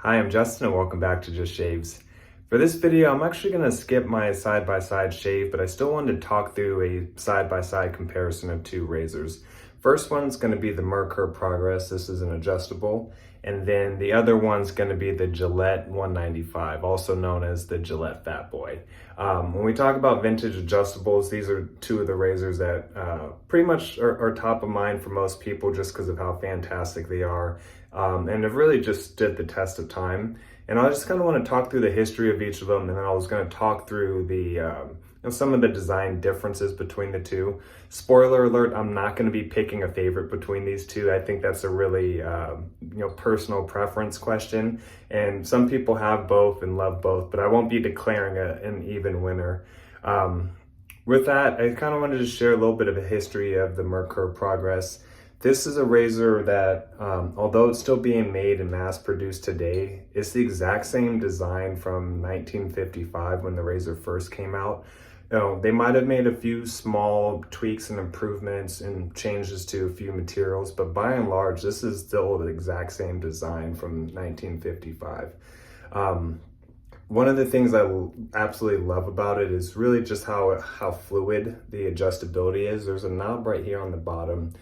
Hi, I'm Justin and welcome back to Just Shaves. For this video, I'm actually going to skip my side-by-side shave, but I still wanted to talk through a side-by-side comparison of two razors. First one's going to be the Merkur Progress. This is an adjustable. And then the other one's going to be the Gillette 195, also known as the Gillette Fat Boy. When we talk about vintage adjustables, these are two of the razors that pretty much are top of mind for most people just because of how fantastic they are. And have really just stood the test of time. And I just kind of want to talk through the history of each of them, and then I was going to talk through the some of the design differences between the two. Spoiler alert, I'm not going to be picking a favorite between these two. I think that's a really personal preference question, and some people have both and love both, but I won't be declaring an even winner. With that, I kind of wanted to share a little bit of a history of the Merkur Progress. This is a razor that, although it's still being made and mass produced today, it's the exact same design from 1955 when the razor first came out. They might have made a few small tweaks and improvements and changes to a few materials, but by and large, this is still the exact same design from 1955. One of the things I absolutely love about it is really just how fluid the adjustability is. There's a knob right here on the bottom.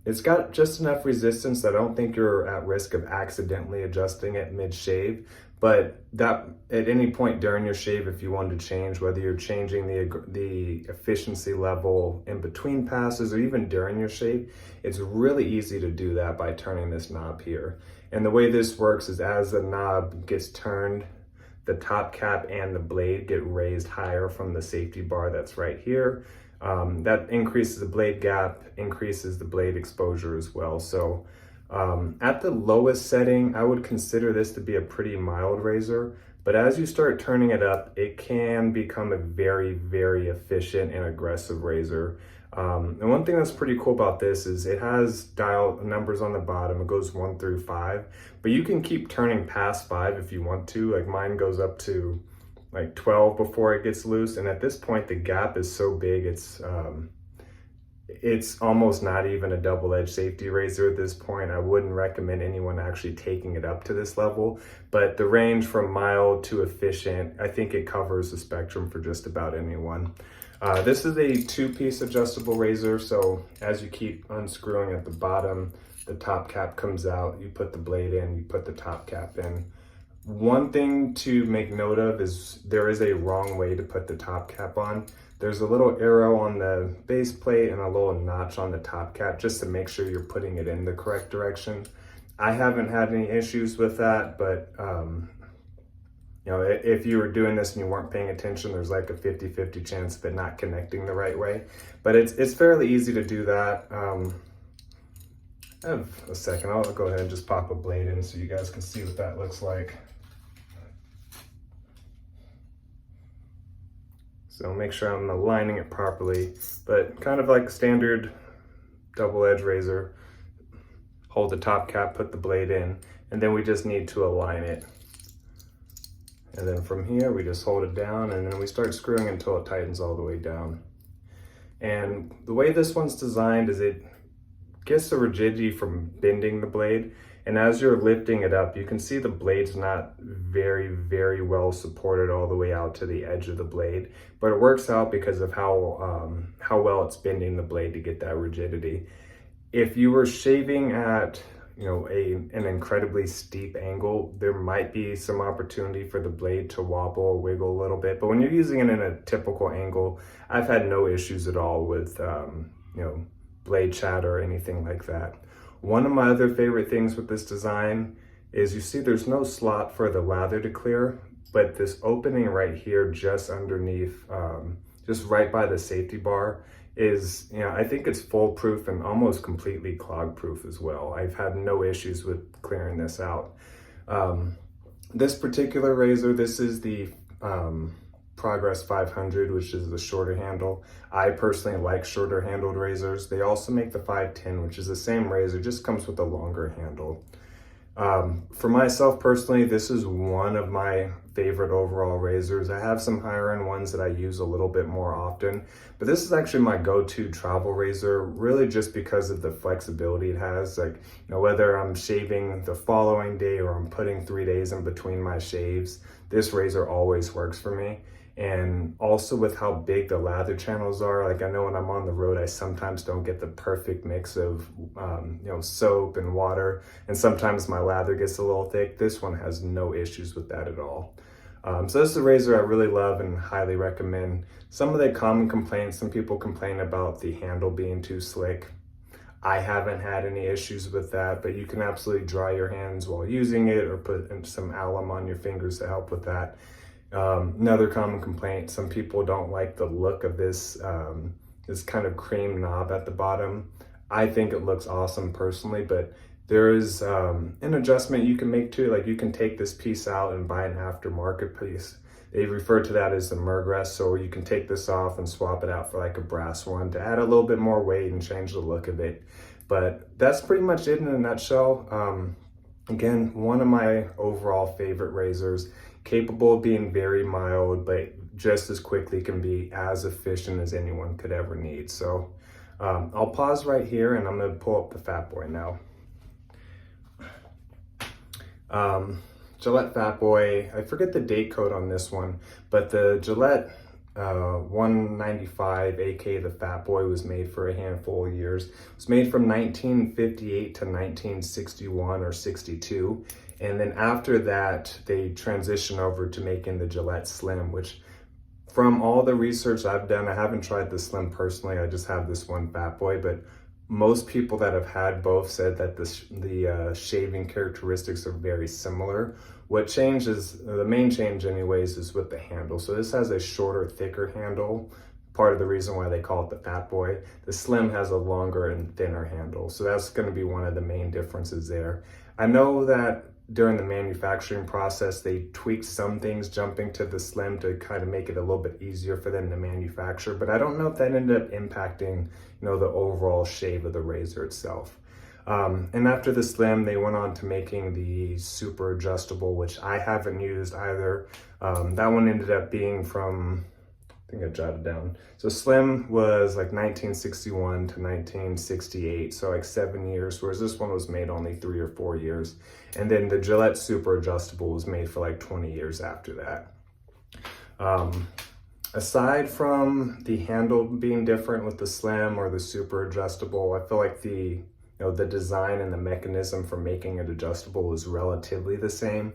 It's got just enough resistance that I don't think you're at risk of accidentally adjusting it mid-shave, but that at any point during your shave, if you wanted to change, whether you're changing the efficiency level in between passes or even during your shave, it's really easy to do that by turning this knob here. And the way this works is as the knob gets turned, the top cap and the blade get raised higher from the safety bar that's right here. That increases the blade gap, increases the blade exposure as well. So at the lowest setting, I would consider this to be a pretty mild razor, but as you start turning it up, it can become a very, very efficient and aggressive razor. And one thing that's pretty cool about this is it has dial numbers on the bottom. It goes 1 through 5, but you can keep turning past 5 if you want to. Like mine goes up to like 12 before it gets loose, and at this point the gap is so big it's almost not even a double-edged safety razor at this point. I wouldn't recommend anyone actually taking it up to this level, but the range from mild to efficient, I think it covers the spectrum for just about anyone. This is a two-piece adjustable razor, so as you keep unscrewing at the bottom, the top cap comes out, you put the blade in, you put the top cap in. One thing to make note of is there is a wrong way to put the top cap on. There's a little arrow on the base plate and a little notch on the top cap just to make sure you're putting it in the correct direction. I haven't had any issues with that, but if you were doing this and you weren't paying attention, there's like a 50-50 chance of it not connecting the right way. But it's fairly easy to do that. I have a second, I'll go ahead and just pop a blade in so you guys can see what that looks like. So make sure I'm aligning it properly, but kind of like a standard double-edged razor. Hold the top cap, put the blade in, and then we just need to align it. And then from here, we just hold it down and then we start screwing until it tightens all the way down. And the way this one's designed is it gets the rigidity from bending the blade, and as you're lifting it up, you can see the blade's not very, very well supported all the way out to the edge of the blade, but it works out because of how well it's bending the blade to get that rigidity. If you were shaving at an incredibly steep angle, there might be some opportunity for the blade to wobble or wiggle a little bit, but when you're using it in a typical angle, I've had no issues at all with blade chatter or anything like that. One of my other favorite things with this design is you see there's no slot for the lather to clear, but this opening right here just underneath, just right by the safety bar is, I think it's foolproof and almost completely clog proof as well. I've had no issues with clearing this out. This particular razor, this is the Progress 500, which is the shorter handle. I personally like shorter handled razors. They also make the 510, which is the same razor, just comes with a longer handle. For myself personally, this is one of my favorite overall razors. I have some higher end ones that I use a little bit more often, but this is actually my go-to travel razor, really just because of the flexibility it has. Like, whether I'm shaving the following day or I'm putting 3 days in between my shaves, this razor always works for me. And also with how big the lather channels are, like I know when I'm on the road, I sometimes don't get the perfect mix of, soap and water. And sometimes my lather gets a little thick. This one has no issues with that at all. So this is a razor I really love and highly recommend. Some of the common complaints, some people complain about the handle being too slick. I haven't had any issues with that, but you can absolutely dry your hands while using it or put some alum on your fingers to help with that. Another common complaint, some people don't like the look of this this kind of cream knob at the bottom. I think it looks awesome personally, but there is an adjustment you can make to it. Like, you can take this piece out and buy an aftermarket piece. They refer to that as the Merkur, so you can take this off and swap it out for like a brass one to add a little bit more weight and change the look of it. But that's pretty much it in a nutshell. Again, one of my overall favorite razors, capable of being very mild, but just as quickly can be as efficient as anyone could ever need. So I'll pause right here and I'm gonna pull up the Fat Boy now. Gillette Fat Boy, I forget the date code on this one, but the Gillette 195, aka the Fat Boy, was made for a handful of years. It was made from 1958 to 1961 or 62. And then after that, they transitioned over to making the Gillette Slim, which from all the research I've done, I haven't tried the Slim personally, I just have this one Fat Boy, but most people that have had both said that the shaving characteristics are very similar. What changes, the main change anyways, is with the handle. So this has a shorter, thicker handle, part of the reason why they call it the Fat Boy. The Slim has a longer and thinner handle, so that's going to be one of the main differences there. I know that during the manufacturing process, they tweaked some things, jumping to the Slim to kind of make it a little bit easier for them to manufacture, but I don't know if that ended up impacting, the overall shave of the razor itself. And after the Slim, they went on to making the super adjustable, which I haven't used either. That one ended up being from, I think I jotted down. So Slim was like 1961 to 1968, so like 7 years, whereas this one was made only 3 or 4 years. And then the Gillette Super Adjustable was made for like 20 years after that. Aside from the handle being different with the Slim or the Super Adjustable, I feel like the design and the mechanism for making it adjustable is relatively the same.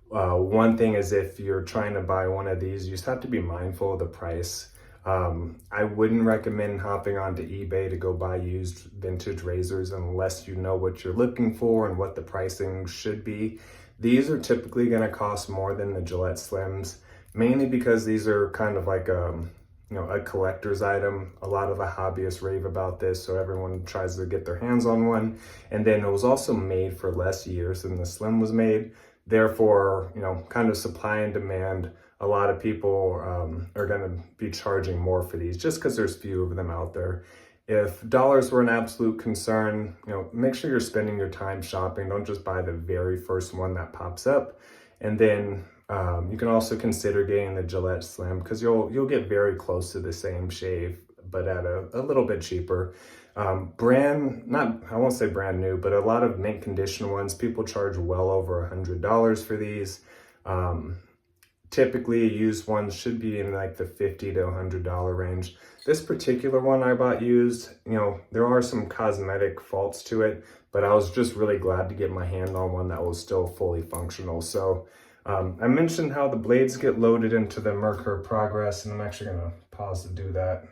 One thing is, if you're trying to buy one of these, you just have to be mindful of the price. I wouldn't recommend hopping onto eBay to go buy used vintage razors unless you know what you're looking for and what the pricing should be. These are typically going to cost more than the Gillette Slims, mainly because these are kind of like a collector's item. A lot of the hobbyists rave about this, so everyone tries to get their hands on one. And then it was also made for less years than the Slim was made. Therefore, kind of supply and demand, a lot of people are going to be charging more for these just because there's few of them out there. If dollars were an absolute concern, make sure you're spending your time shopping. Don't just buy the very first one that pops up. And then you can also consider getting the Gillette Slim, because you'll get very close to the same shave, but at a little bit cheaper. I won't say brand new, but a lot of mint condition ones, people charge well over $100 for these. Typically, used ones should be in like the $50 to $100 range. This particular one I bought used, there are some cosmetic faults to it, but I was just really glad to get my hand on one that was still fully functional. So I mentioned how the blades get loaded into the Merkur Progress, and I'm actually going to pause to do that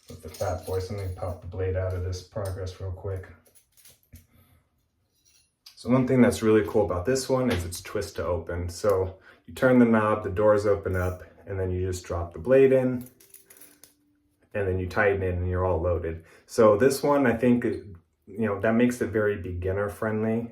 with the Fat Boy. So let me pop the blade out of this Progress real quick. So one thing that's really cool about this one is it's twist to open. So you turn the knob, the doors open up, and then you just drop the blade in, and then you tighten it and you're all loaded. So this one, I think, that makes it very beginner friendly.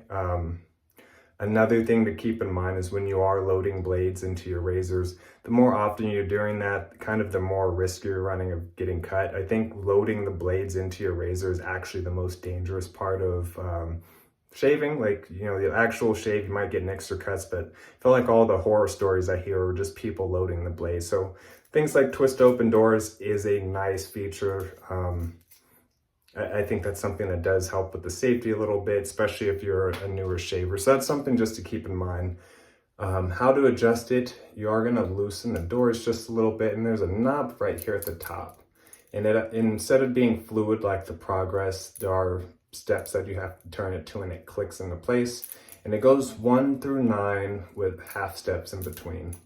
Another thing to keep in mind is when you are loading blades into your razors, the more often you're doing that, kind of the more risk you're running of getting cut. I think loading the blades into your razor is actually the most dangerous part of shaving, like, you know, the actual shave, you might get nicks or cuts, but I feel like all the horror stories I hear are just people loading the blade. So things like twist open doors is a nice feature. I think that's something that does help with the safety a little bit, especially if you're a newer shaver. So that's something just to keep in mind. How to adjust it, you are going to loosen the doors just a little bit, and there's a knob right here at the top. And instead of being fluid like the Progress, there are steps that you have to turn it to, and it clicks into place. And it goes 1 through 9 with half steps in between.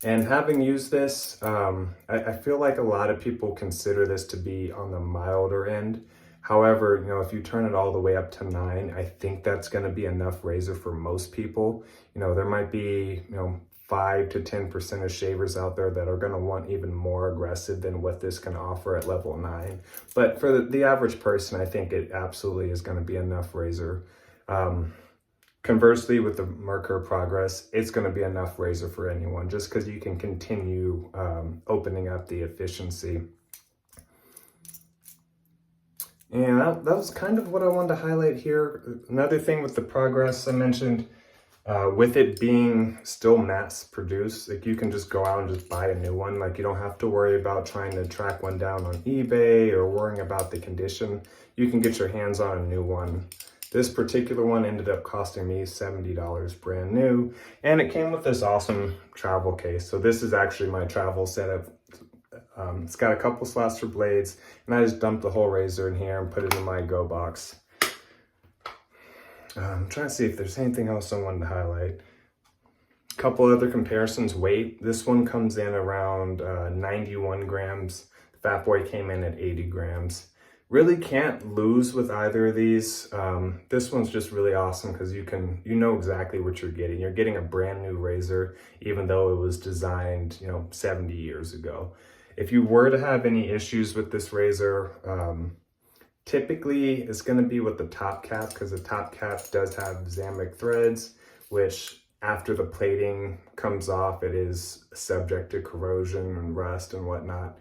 And having used this, I feel like a lot of people consider this to be on the milder end. However, you know, if you turn it all the way up to 9, I think that's going to be enough razor for most people. You know, there might be, you know, 5 to 10% of shavers out there that are going to want even more aggressive than what this can offer at level 9. But for the average person, I think it absolutely is going to be enough razor. Conversely, with the Merkur Progress, it's going to be enough razor for anyone, just because you can continue opening up the efficiency. And that was kind of what I wanted to highlight here. Another thing with the Progress I mentioned, with it being still mass produced, like you can just go out and just buy a new one. Like you don't have to worry about trying to track one down on eBay or worrying about the condition. You can get your hands on a new one. This particular one ended up costing me $70 brand new, and it came with this awesome travel case. So this is actually my travel setup. It's got a couple slots for blades, and I just dumped the whole razor in here and put it in my go box. I'm trying to see if there's anything else I wanted to highlight. A couple other comparisons. Weight, this one comes in around 91 grams. The Fat Boy came in at 80 grams. Really can't lose with either of these. This one's just really awesome because you know exactly what you're getting. You're getting a brand new razor, even though it was designed, you know, 70 years ago. If you were to have any issues with this razor, typically it's going to be with the top cap, because the top cap does have Zamic threads, which after the plating comes off, it is subject to corrosion and rust and whatnot.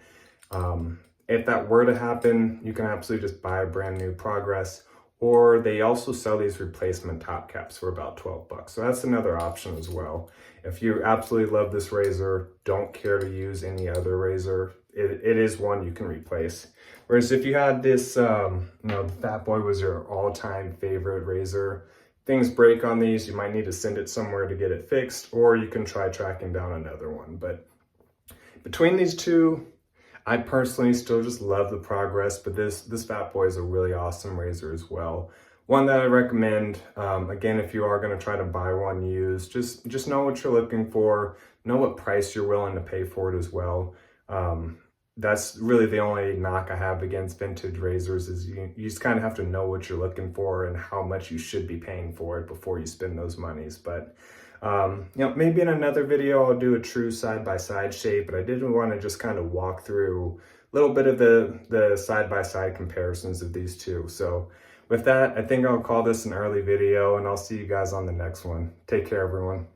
If that were to happen, you can absolutely just buy a brand new Progress, or they also sell these replacement top caps for about 12 bucks. So that's another option as well. If you absolutely love this razor, don't care to use any other razor, it is one you can replace. Whereas if you had this, you know, the Fat Boy was your all-time favorite razor, things break on these, you might need to send it somewhere to get it fixed, or you can try tracking down another one. But between these two, I personally still just love the Progress, but this Fat Boy is a really awesome razor as well. One that I recommend, again, if you are going to try to buy one used, just know what you're looking for, know what price you're willing to pay for it as well. That's really the only knock I have against vintage razors, is you just kind of have to know what you're looking for and how much you should be paying for it before you spend those monies. But you know, maybe in another video I'll do a true side-by-side shave, but I did want to just kind of walk through a little bit of the side-by-side comparisons of these two. So with that, I think I'll call this an early video, and I'll see you guys on the next one. Take care, everyone.